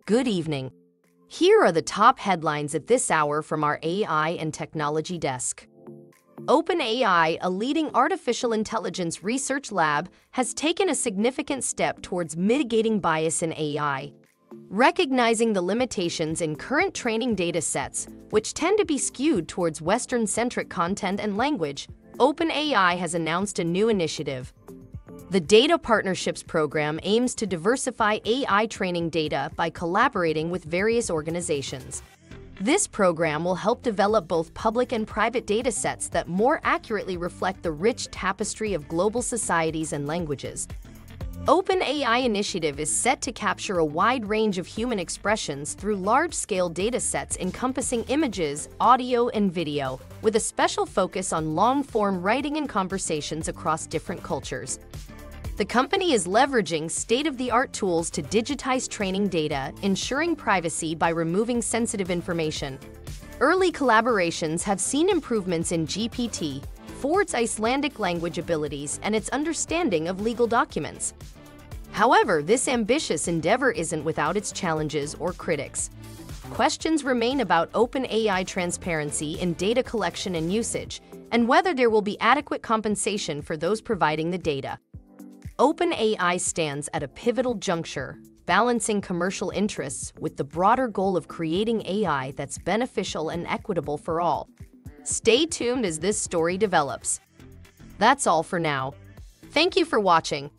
Good evening. Here are the top headlines at this hour from our AI and technology desk. OpenAI, a leading artificial intelligence research lab, has taken a significant step towards mitigating bias in AI. Recognizing the limitations in current training data sets, which tend to be skewed towards Western-centric content and language, OpenAI has announced a new initiative. The Data Partnerships Program aims to diversify AI training data by collaborating with various organizations. This program will help develop both public and private data sets that more accurately reflect the rich tapestry of global societies and languages. OpenAI initiative is set to capture a wide range of human expressions through large-scale data sets encompassing images, audio, and video, with a special focus on long-form writing and conversations across different cultures. The company is leveraging state-of-the-art tools to digitize training data, ensuring privacy by removing sensitive information. Early collaborations have seen improvements in GPT-4's Icelandic language abilities and its understanding of legal documents. However, this ambitious endeavor isn't without its challenges or critics. Questions remain about OpenAI transparency in data collection and usage, and whether there will be adequate compensation for those providing the data. OpenAI stands at a pivotal juncture, balancing commercial interests with the broader goal of creating AI that's beneficial and equitable for all. Stay tuned as this story develops. That's all for now. Thank you for watching.